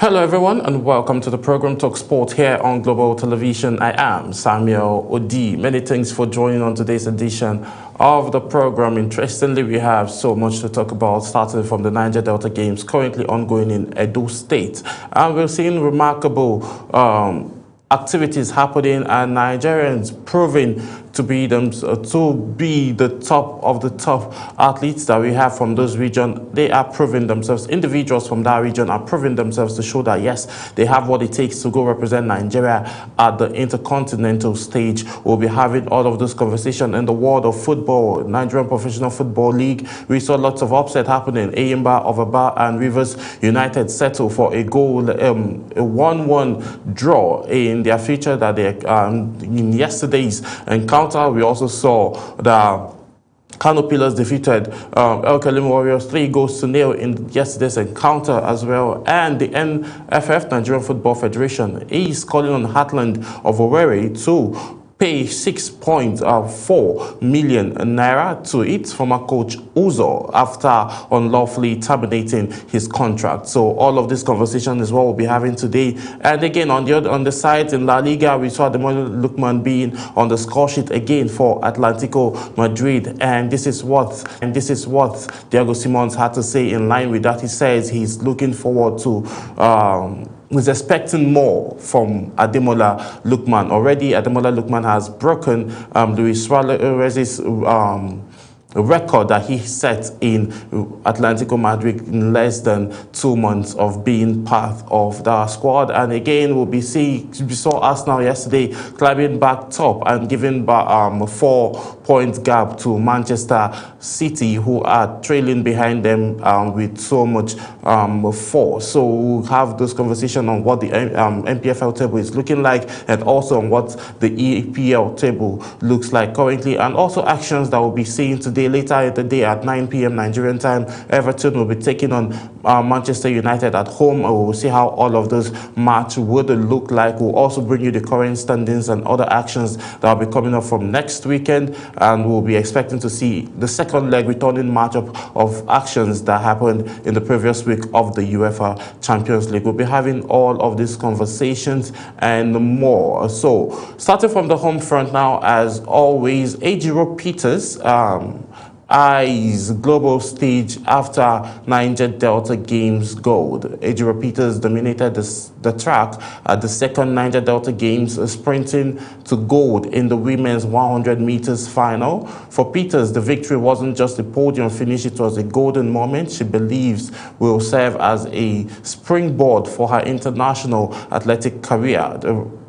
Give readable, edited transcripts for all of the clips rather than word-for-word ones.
Hello everyone and welcome to the program Talk Sport here on Global Television. I am Samuel Odi. Many thanks for joining on today's edition of the program. Interestingly, we have so much to talk about, starting from the Niger Delta Games currently ongoing in Edo State. And we're seeing remarkable activities happening and Nigerians proving to be the top of the top athletes that we have from those regions. They are proving themselves. Individuals from that region are proving themselves to show that yes, they have what it takes to go represent Nigeria at the intercontinental stage. We'll be having all of this conversation in the world of football. Nigerian Professional Football League, we saw lots of upset happening. Eyimba of Aba and Rivers United settle for a goal, a 1-1 draw in their future that they in yesterday's encounter. We also saw the Kano Pillars defeated El Kalim Warriors 3-0 in yesterday's encounter as well. And the NFF, Nigerian Football Federation, is calling on Heartland of Owerri to pay 6.4 million naira to its former coach Uzo after unlawfully terminating his contract. So all of this conversation is what we'll be having today. And again, on the side in La Liga, we saw Ademola Lookman being on the score sheet again for Atlético Madrid. And this is what Diego Simons had to say. In line with that, he says he's looking forward to was expecting more from Ademola Lookman. Already, Ademola Lookman has broken Luis Suarez's record that he set in Atlético Madrid in less than 2 months of being part of the squad. And again, we saw Arsenal yesterday climbing back top and giving back a 4-point gap to Manchester City, who are trailing behind them with so much force. So we'll have this conversation on what the MPFL table is looking like, and also on what the EPL table looks like currently, and also actions that we'll be seeing today. Later in the day at 9 p.m. Nigerian time, Everton will be taking on Manchester United at home. We'll see how all of this match would look like. We'll also bring you the current standings and other actions that will be coming up from next weekend, and we'll be expecting to see the second leg returning matchup of actions that happened in the previous week of the UEFA Champions League. We'll be having all of these conversations and more. So starting from the home front now, as always, Ejiro Peters eyes global stage after Niger Delta Games gold. Ejiro Peters dominated the track at the second Niger Delta Games, sprinting to gold in the women's 100 meters final. For Peters, the victory wasn't just a podium finish, it was a golden moment she believes will serve as a springboard for her international athletic career.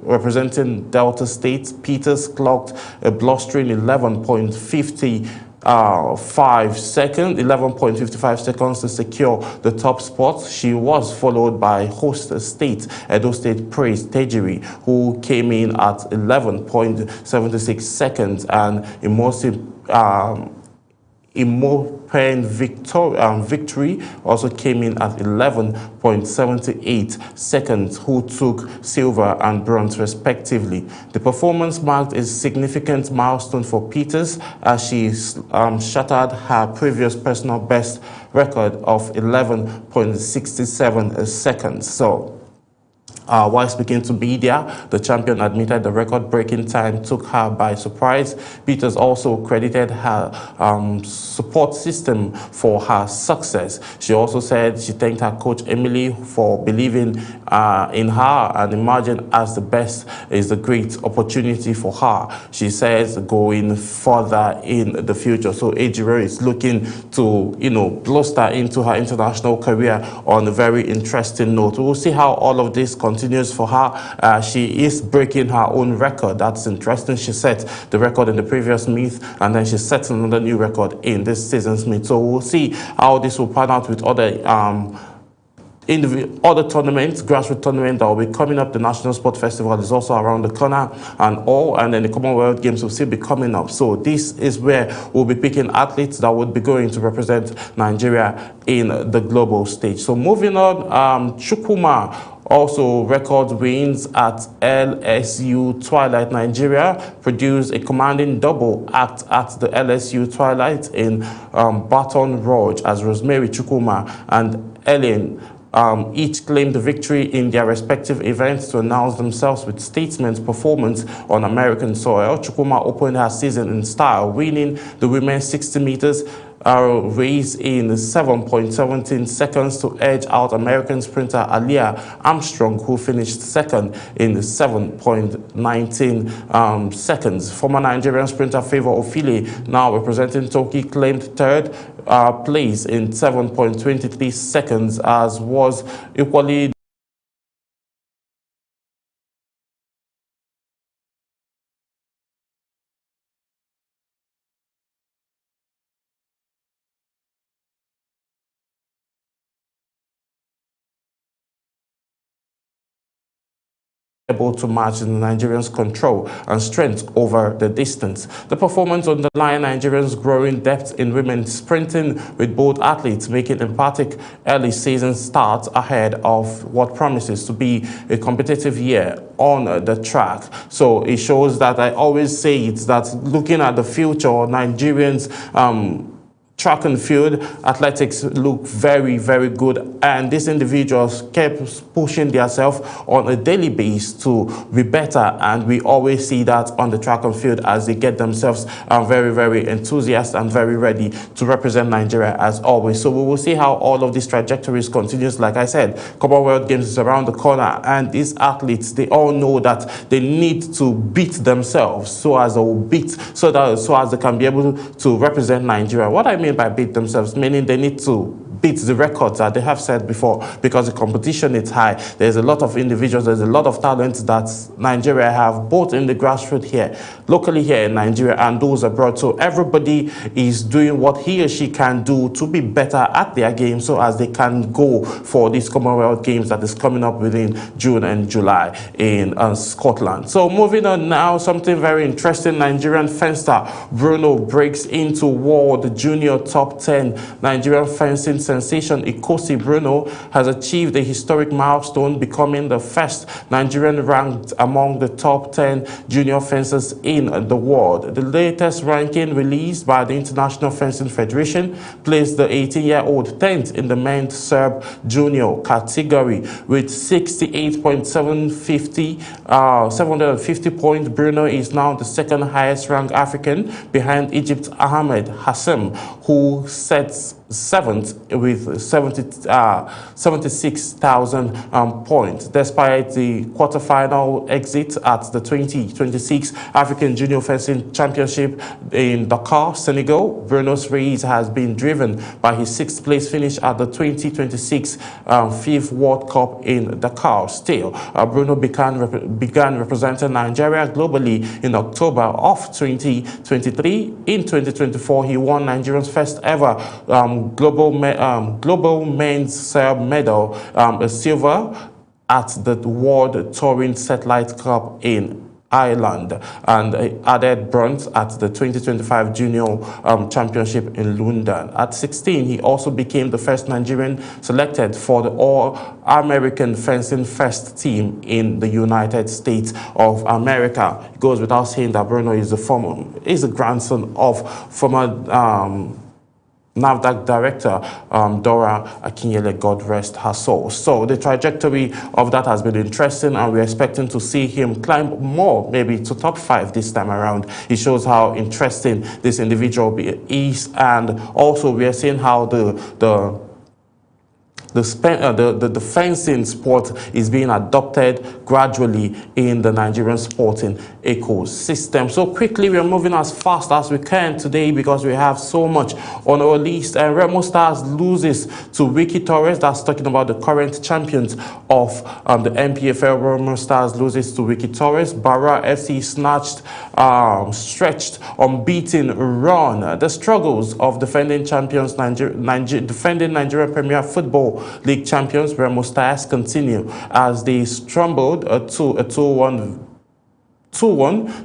Representing Delta State, Peters clocked a blustering 11.55 seconds to secure the top spot. She was followed by host state, Edo State Praise Tejiri, who came in at 11.76 seconds, and Imopen Victory also came in at 11.78 seconds, who took silver and bronze respectively. The performance marked a significant milestone for Peters as she shattered her previous personal best record of 11.67 seconds. So, while speaking to media, the champion admitted the record-breaking time took her by surprise. Peters also credited her support system for her success. She also said she thanked her coach Emily for believing in her, and emerging as the best is a great opportunity for her, she says, going further in the future. So Ejiro is looking to, bluster into her international career on a very interesting note. We'll see how all of this continues for her. She is breaking her own record. That's interesting. She set the record in the previous meet, and then she set another new record in this season's meet. So we'll see how this will pan out with other tournaments, grassroots tournament that will be coming up. The National Sport Festival is also around the corner and then the Commonwealth Games will still be coming up. So this is where we'll be picking athletes that would be going to represent Nigeria in the global stage. So moving on, Chukwuma Also, record wins at LSU Twilight Nigeria produced a commanding double act at the LSU Twilight in Baton Rouge as Rosemary Chukwuma and Ellen each claimed the victory in their respective events to announce themselves with statement performance on American soil. Chukwuma opened her season in style, winning the women's 60 meters race in 7.17 seconds to edge out American sprinter Alia Armstrong, who finished second in 7.19 seconds. Former Nigerian sprinter Favour Ofili, now representing Turkey, claimed third place in 7.23 seconds, as was equally able to match the Nigerians' control and strength over the distance. The performance underlined Nigerians' growing depth in women's sprinting, with both athletes making emphatic early season starts ahead of what promises to be a competitive year on the track. So it shows that I always say it's that looking at the future, Nigerians track and field athletics look very, very good, and these individuals kept pushing themselves on a daily basis to be better, and we always see that on the track and field as they get themselves very, very enthusiastic and very ready to represent Nigeria as always. So we will see how all of these trajectories continues. Like I said, Commonwealth Games is around the corner, and these athletes, they all know that they need to beat themselves so as they can be able to represent Nigeria. What I mean by beat themselves, meaning they need to beat the records that they have set before, because the competition is high. There's a lot of individuals, there's a lot of talents that Nigeria have, both in the grassroots here, locally here in Nigeria, and those abroad. So everybody is doing what he or she can do to be better at their game, so as they can go for these Commonwealth Games that is coming up within June and July in Scotland. So moving on now, something very interesting. Nigerian fencer Bruno breaks into world junior top 10. Nigerian fencing sensation Ikosi Bruno has achieved a historic milestone, becoming the first Nigerian ranked among the top 10 junior fencers in the world. The latest ranking released by the International Fencing Federation placed the 18-year-old 10th in the men's Serb junior category with 750 points. Bruno is now the second highest ranked African, behind Egypt's Ahmed Hassem, who sets seventh with 76,000 points. Despite the quarterfinal exit at the 2026 African Junior Fencing Championship in Dakar, Senegal, Bruno's race has been driven by his sixth place finish at the 2026 FIF World Cup in Dakar. Still, Bruno began representing Nigeria globally in October of 2023. In 2024, he won Nigeria's first ever global men's Serb medal, a silver at the World Touring Satellite Cup in Ireland, and added bronze at the 2025 Junior Championship in London. At 16, he also became the first Nigerian selected for the All-American Fencing First Team in the United States of America. It goes without saying that Bruno is a grandson of former NAFDAC director Dora Akinyele, God rest her soul. So the trajectory of that has been interesting, and we're expecting to see him climb more, maybe to top 5 this time around. It shows how interesting this individual is, and also we are seeing how the fencing sport is being adopted gradually in the Nigerian sporting ecosystem. So quickly, we are moving as fast as we can today because we have so much on our list. And Remo Stars loses to Wiki Torres. That's talking about the current champions of the NPFL. Remo Stars loses to Wiki Torres. Bara FC stretched unbeaten run. The struggles of defending champions, defending Nigeria Premier Football League champions Remo Stars continue as they stumbled to a 2-1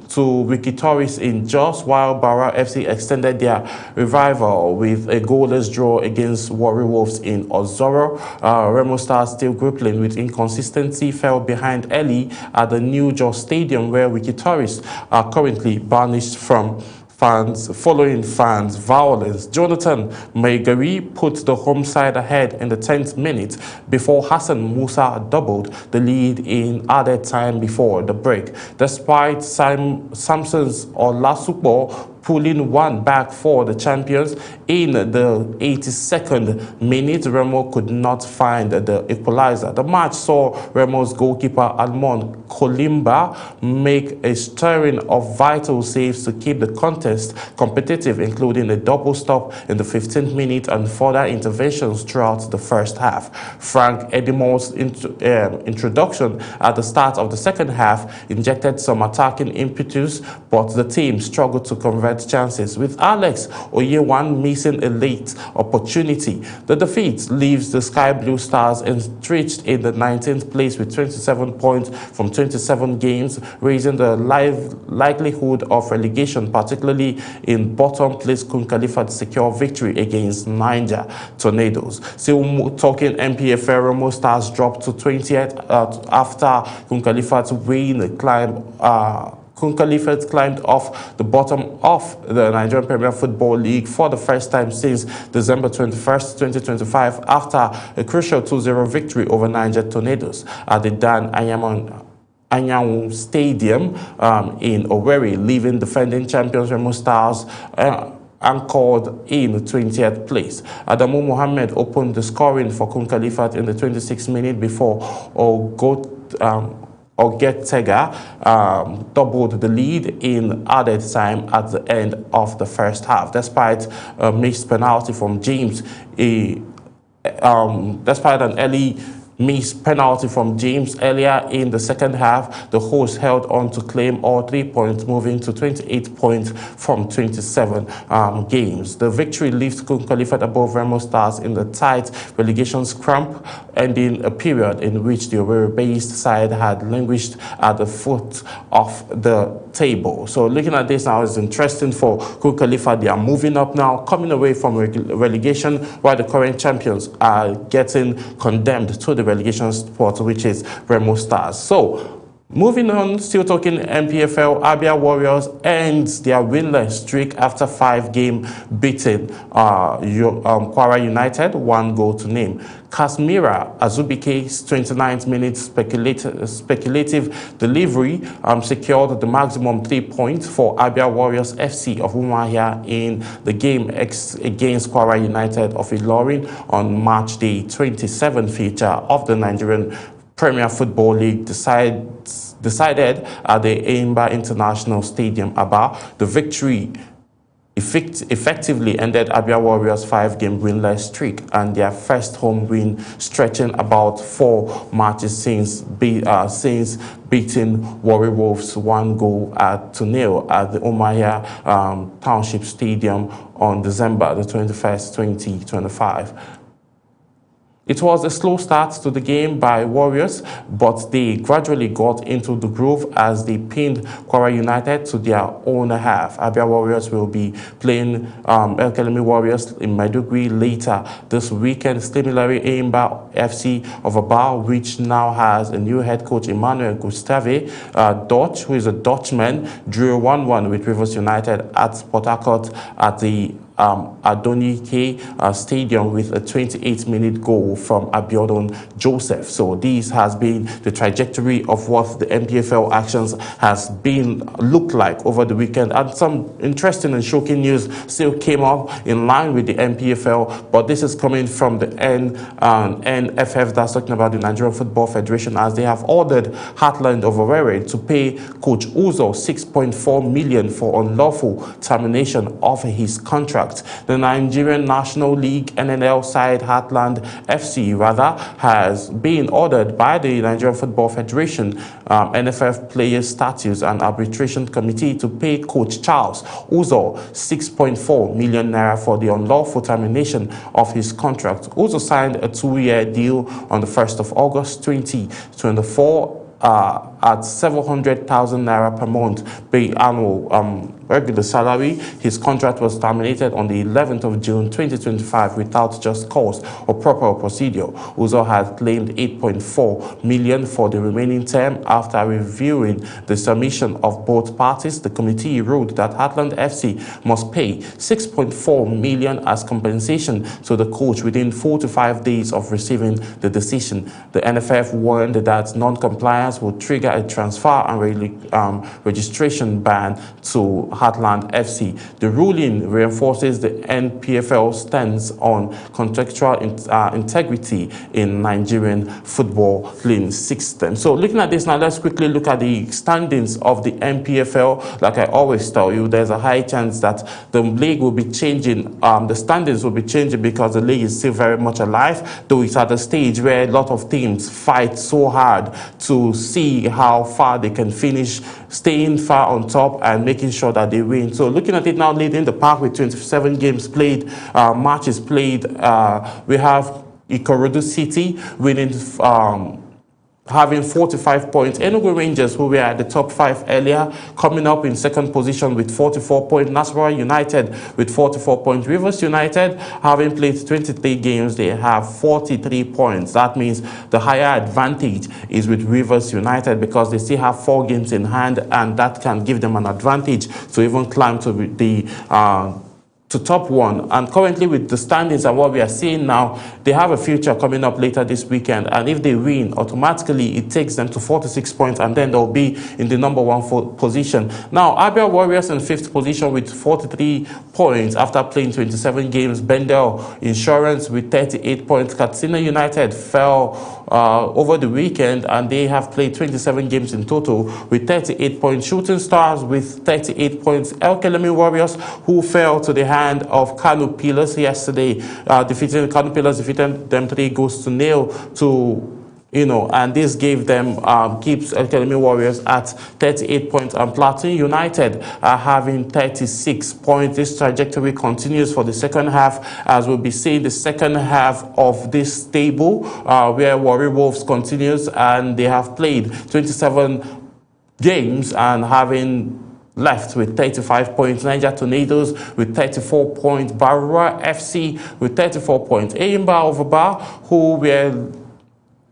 to Wiki Torres in Jos, while Bara FC extended their revival with a goalless draw against Warri Wolves in Ozoro. Remo Stars, still grappling with inconsistency, fell behind early at the new Jos Stadium, where Wiki Torres are currently banished from Following fans' violence, Jonathan Maigari put the home side ahead in the 10th minute before Hassan Musa doubled the lead in added time before the break. Despite Samson's Olasupo pulling one back for the champions in the 82nd minute, Remo could not find the equalizer. The match saw Remo's goalkeeper Almond Kolimba make a string of vital saves to keep the contest competitive, including a double stop in the 15th minute and further interventions throughout the first half. Frank Edimo's introduction at the start of the second half injected some attacking impetus, but the team struggled to convert chances, with Alex Oyewan missing a late opportunity. The defeat leaves the Sky Blue Stars entrenched in the 19th place with 27 points from 27 games, raising the likelihood of relegation, particularly in bottom place Kun Khalifa's secure victory against Niger Tornadoes. Still talking NPFL, Remo Stars dropped to 20th after Kun Khalifa's win Kun Khalifa climbed off the bottom of the Nigerian Premier Football League for the first time since December 21st, 2025, after a crucial 2-0 victory over Niger Tornadoes at the Dan Anyanwu Stadium in Owerri, leaving defending champions Remo Stars anchored in 20th place. Adamu Mohammed opened the scoring for Kun Khalifa in the 26th minute before Ogetega doubled the lead in added time at the end of the first half, despite a missed penalty from James. Despite an early missed penalty from James earlier in the second half, the hosts held on to claim all 3 points, moving to 28 points from 27 games. The victory lifts Kun Khalifa above Remo Stars in the tight relegation scramble, ending a period in which the Owerri-based side had languished at the foot of the table. So looking at this now is interesting for Kun Khalifa. They are moving up now, coming away from relegation, while the current champions are getting condemned to the relegation spot, which is Remo Stars. So moving on, still talking NPFL, Abia Warriors ends their winless streak after 5-game beating Kwara United 1-0. Kasmira Azubike's 29th minute speculative delivery secured the maximum 3 points for Abia Warriors FC of Umuahia in the game against Kwara United of Ilorin on March the 27th feature of the Nigerian Premier Football League decided at the Eimba International Stadium, Aba. The victory effectively ended Abia Warriors' 5-game winless streak and their first home win, stretching about 4 matches since beating Warri Wolves 1-0 at the Umuahia Township Stadium on December the 21st, 2025. It was a slow start to the game by Warriors, but they gradually got into the groove as they pinned Kwara United to their own half. Abia Warriors will be playing El Kalemi Warriors in Maiduguri later this weekend. Similarly, Eimba FC of Aba, which now has a new head coach, Emmanuel Gustave Dutch, who is a Dutchman, drew 1-1 with Rivers United at Port Harcourt at the Adonike Stadium with a 28-minute goal from Abiodun Joseph. So this has been the trajectory of what the NPFL actions has been looked like over the weekend, and some interesting and shocking news still came up in line with the NPFL, but this is coming from the NFF, that's talking about the Nigerian Football Federation, as they have ordered Heartland of Owerri to pay Coach Uzo 6.4 million for unlawful termination of his contract. The Nigerian National League NNL side Heartland FC has been ordered by the Nigerian Football Federation, NFF Players Statutes and Arbitration Committee to pay Coach Charles Uzo 6.4 million naira for the unlawful termination of his contract. Uzo signed a 2-year deal on the 1st of August 2024 at 700,000 naira per month regular salary. His contract was terminated on the 11th of June 2025 without just cause or proper procedure. Uzo had claimed 8.4 million for the remaining term. After reviewing the submission of both parties, the committee ruled that Heartland FC must pay 6.4 million as compensation to the coach within 4 to 5 days of receiving the decision. The NFF warned that non-compliance would trigger a transfer and registration ban to Heartland FC. The ruling reinforces the NPFL stance on contractual integrity in Nigerian footballing system. So looking at this now, let's quickly look at the standings of the NPFL. Like I always tell you, there's a high chance that the league will be changing, the standings will be changing because the league is still very much alive, though it's at a stage where a lot of teams fight so hard to see how far they can finish, staying far on top and making sure that they win. So looking at it now, leading the pack with 27 games played, matches played, we have Ikorodu City winning, having 45 points. Enugu Rangers, who were at the top 5 earlier, coming up in second position with 44 points. Nasarawa United with 44 points. Rivers United, having played 23 games, they have 43 points. That means the higher advantage is with Rivers United because they still have 4 games in hand, and that can give them an advantage to even climb to the top 1. And currently with the standings and what we are seeing now, they have a future coming up later this weekend, and if they win, automatically it takes them to 46 points, and then they'll be in the number 1 position. Now Abia Warriors in 5th position with 43 points after playing 27 games. Bendel Insurance with 38 points. Katsina United fell over the weekend, and they have played 27 games in total with 38 points. Shooting Stars with 38 points. El Kelemi Warriors, who fell to the hand of Kano Pillars yesterday, defeating Kano Pillars, defeated them 3-0 and this gave them, keeps El Kelemi Warriors at 38 points, and Plateau United are having 36 points. This trajectory continues for the second half, as we'll be seeing the second half of this table, where Warri Wolves continues, and they have played 27 games and having left with 35 points. Niger Tornadoes with 34 points. Barua FC with 34 points. Eyimba of Aba, who were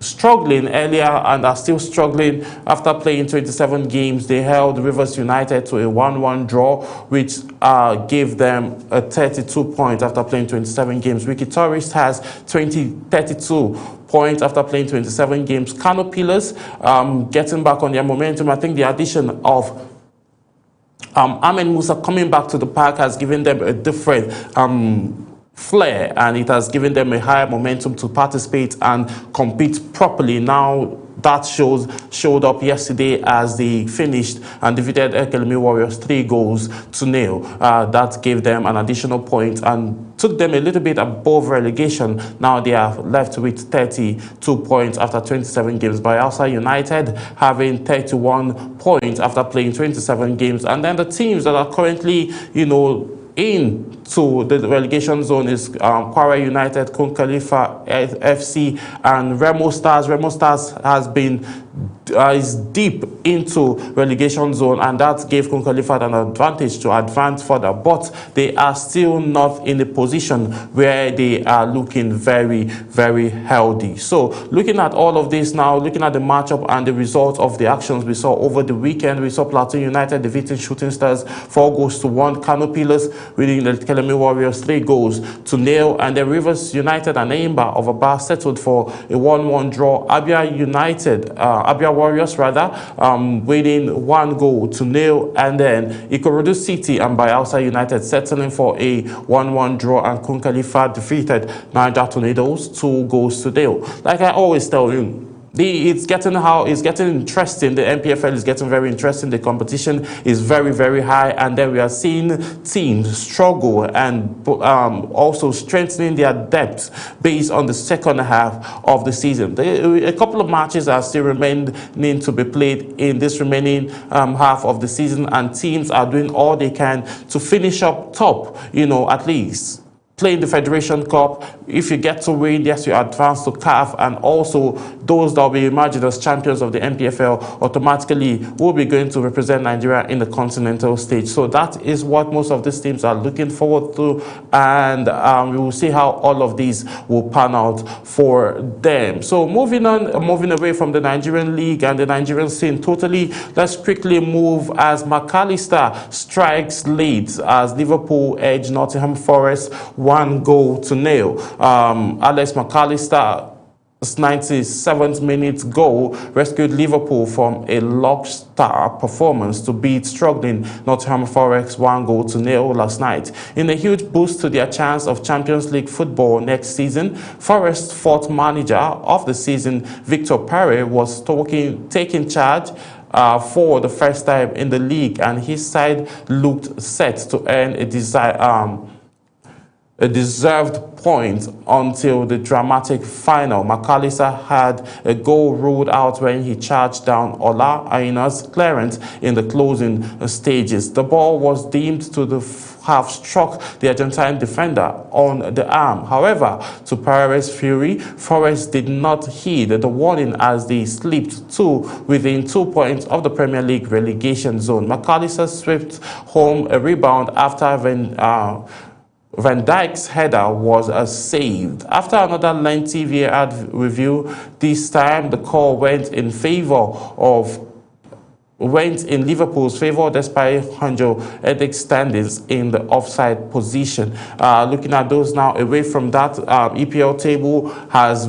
struggling earlier and are still struggling after playing 27 games, they held Rivers United to a 1-1 draw, which gave them a 32 points after playing 27 games. Wiki Tourist has 32 points after playing 27 games. Kano Pillars getting back on their momentum. I think the addition of Ahmed Musa coming back to the park has given them a different flair, and it has given them a higher momentum to participate and compete properly. Now that showed up yesterday as they finished and defeated El Kelemi Warriors 3-0. That gave them an additional point and took them a little bit above relegation. Now they are left with 32 points after 27 games. Bayelsa United having 31 points after playing 27 games. And then the teams that are currently, into the relegation zone is Kwara United, Kun Khalifa FC, and Remo Stars. Remo Stars has been is deep into relegation zone, and that gave Kun Khalifa an advantage to advance further, but they are still not in a position where they are looking very, very healthy. So looking at all of this now, looking at the matchup and the results of the actions we saw over the weekend, we saw Plateau United defeating Shooting Stars 4-1. Kano Pillars winning the Kelemi Warriors 3-0, and then Rivers United and Eyimba of Aba settled for a 1-1 draw. Abia Warriors winning 1-0, and then Ikorodu City and Bayelsa United settling for a 1-1 draw, and Kun Khalifa defeated Niger Tornadoes 2-0. Like I always tell you, it's getting interesting. The NPFL is getting very interesting. The competition is very, very high, and then we are seeing teams struggle and also strengthening their depth based on the second half of the season. A couple of matches are still remaining to be played in this remaining half of the season, and teams are doing all they can to finish up top, at least playing the Federation Cup, if you get to win, yes, you advance to CAF, and also those that will be emerging as champions of the NPFL automatically will be going to represent Nigeria in the continental stage. So that is what most of these teams are looking forward to, and we will see how all of these will pan out for them. So moving away from the Nigerian league and the Nigerian scene totally, let's quickly move as McAllister strikes leads as Liverpool edge Nottingham Forest 1-0. Alex McAllister's 97th minute goal rescued Liverpool from a lock-star performance to beat struggling Nottingham Forest 1-0 last night. In a huge boost to their chance of Champions League football next season, Forest's fourth manager of the season, Victor Perez, was taking charge for the first time in the league, and his side looked set to earn a deserved point until the dramatic final. McAllister had a goal ruled out when he charged down Ola Aina's clearance in the closing stages. The ball was deemed to have struck the Argentine defender on the arm. However, to Perez's fury, Forest did not heed the warning as they slipped within 2 points of the Premier League relegation zone. McAllister swept home a rebound after Van Dijk's header was saved. After another lengthy VAR review, this time the call went in Liverpool's favor despite Angel Edik's standings in the offside position. Looking at those now, away from that, EPL table has,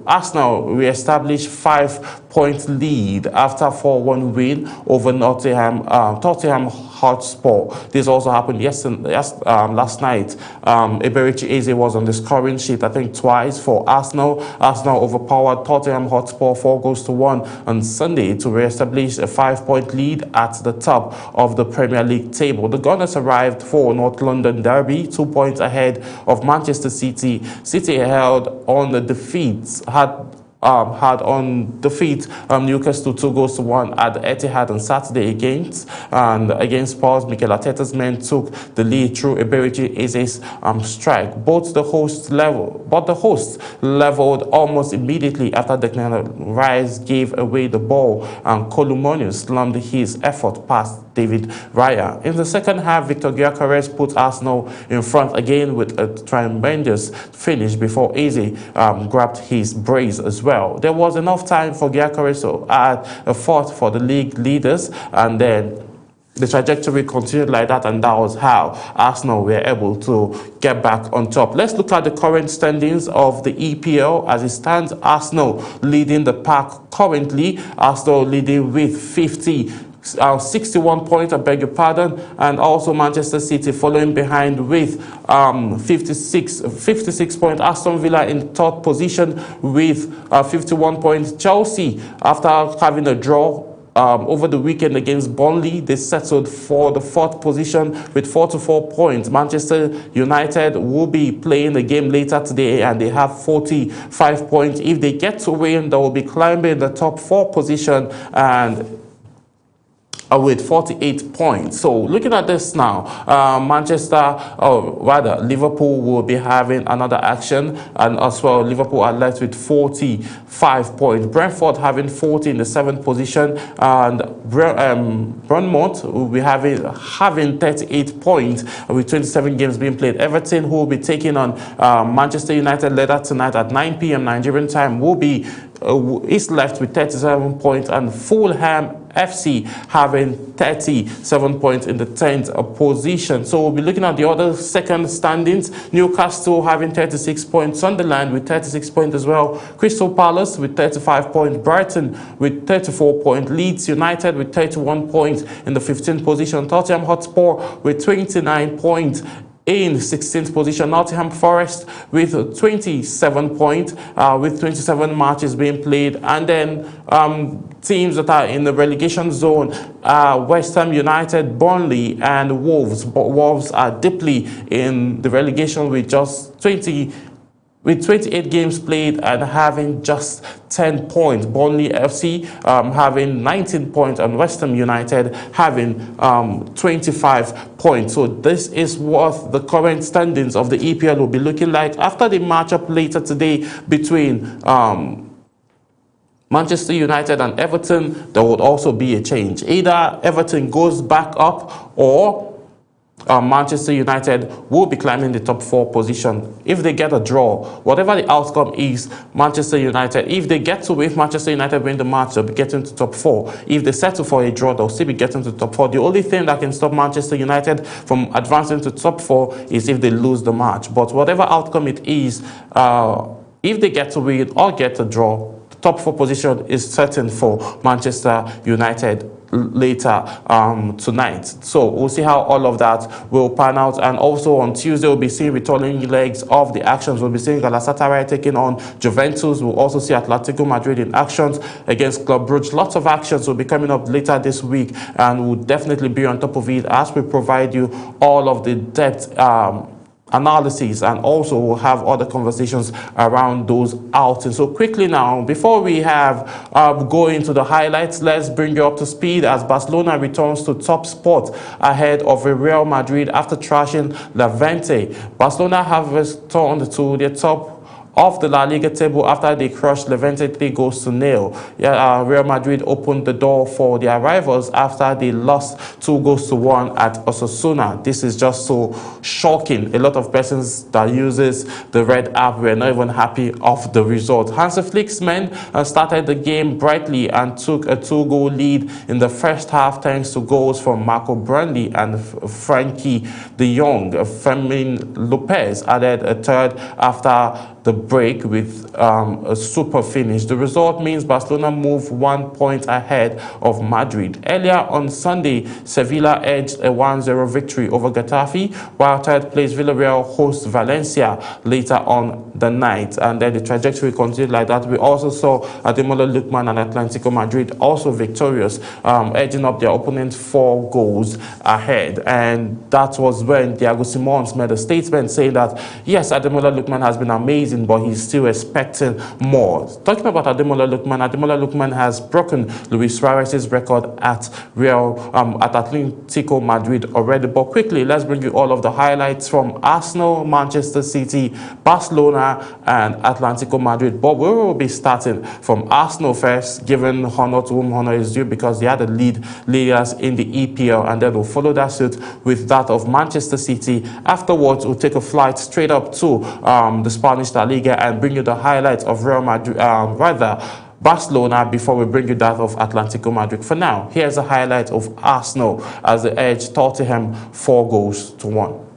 Arsenal re-established 5-point lead after 4-1 win over Tottenham Hotspur. This also happened last night. Eberechi Eze was on the scoring sheet, I think twice for Arsenal. Arsenal overpowered Tottenham Hotspur 4-1 on Sunday to re-establish a 5-point lead at the top of the Premier League table. The Gunners arrived for North London derby 2 points ahead of Manchester City. City had on defeat Newcastle 2-1 at the Etihad on Saturday against Spurs. Mikel Arteta's men took the lead through Eberechi Eze's strike. But the hosts leveled almost immediately after Declan Rice gave away the ball and Kolumoni slammed his effort past David Raya. In the second half, Victor Gyökeres put Arsenal in front again with a tremendous finish before Eze grabbed his brace as well. There was enough time for Gyökeres to add a fourth for the league leaders, and then the trajectory continued like that, and that was how Arsenal were able to get back on top. Let's look at the current standings of the EPL. As it stands, Arsenal leading the pack currently. Arsenal leading with 61 points, I beg your pardon, and also Manchester City following behind with 56 points. Aston Villa in third position with 51 points. Chelsea, after having a draw over the weekend against Burnley, they settled for the fourth position with 44 points. Manchester United will be playing a game later today, and they have 45 points. If they get to win, they will be climbing the top 4 position and with 48 points. So looking at this now, Liverpool will be having another action, and as well Liverpool are left with 45 points. Brentford having 40 in the 7th position, and Bournemouth will be having 38 points with 27 games being played. Everton, who will be taking on Manchester United later tonight at 9 p.m. Nigerian time, is left with 37 points, and Fulham FC having 37 points in the 10th position. So we'll be looking at the other second standings. Newcastle having 36 points, Sunderland with 36 points as well, Crystal Palace with 35 points, Brighton with 34 points, Leeds United with 31 points in the 15th position, Tottenham Hotspur with 29 points in 16th position, Nottingham Forest with 27 points, with 27 matches being played. And then teams that are in the relegation zone are West Ham United, Burnley, and Wolves. But Wolves are deeply in the relegation with just 20 with 28 games played and having just 10 points. Burnley FC having 19 points and West Ham United having 25 points. So this is what the current standings of the EPL will be looking like after the matchup later today between Manchester United and Everton. There would also be a change. Either Everton goes back up or Manchester United will be climbing the top 4 position. If they get a draw, whatever the outcome is, Manchester United, if Manchester United win the match, they'll be getting to top 4. If they settle for a draw, they'll still be getting to top 4. The only thing that can stop Manchester United from advancing to top 4 is if they lose the match. But whatever outcome it is, if they get to win or get a draw, the top 4 position is certain for Manchester United later tonight. So we'll see how all of that will pan out. And also on Tuesday, we'll be seeing returning legs of the actions. We'll be seeing Galatasaray taking on Juventus. We'll also see Atletico Madrid in actions against Club Brugge. Lots of actions will be coming up later this week, and we'll definitely be on top of it as we provide you all of the depth analysis, and also we'll have other conversations around those outings. So quickly now, before we have go into the highlights, let's bring you up to speed as Barcelona returns to top spot ahead of Real Madrid after trashing Levante. Barcelona have returned to their top of the La Liga table after they crushed Levante 3-0. Real Madrid opened the door for their rivals after they lost 2-1 at Osasuna. This is just so shocking. A lot of persons that uses the Red app were not even happy of the result. Hansi Flick's men started the game brightly and took a 2-goal lead in the first half thanks to goals from Marco Brandi and Frankie de Jong. Fermin Lopez added a third after the break with a super finish. The result means Barcelona move 1 point ahead of Madrid. Earlier on Sunday, Sevilla edged a 1-0 victory over Getafe, while third place Villarreal hosts Valencia later on the night. And then the trajectory continued like that. We also saw Ademola Lookman and Atletico Madrid also victorious, edging up their opponent 4 goals ahead. And that was when Diego Simons made a statement saying that, yes, Ademola Lookman has been amazing, but he's still expecting more. Talking about Ademola Lookman has broken Luis Suarez's record at Atletico Madrid already. But quickly, let's bring you all of the highlights from Arsenal, Manchester City, Barcelona, and Atletico Madrid. But we will be starting from Arsenal first, giving honor to whom honor is due, because they are the lead leaders in the EPL, and then we'll follow that suit with that of Manchester City. Afterwards, we'll take a flight straight up to the Spanish La Liga and bring you the highlights of Real Madrid, Barcelona, before we bring you that of Atletico Madrid. For now, here's a highlight of Arsenal as they edge Tottenham 4-1.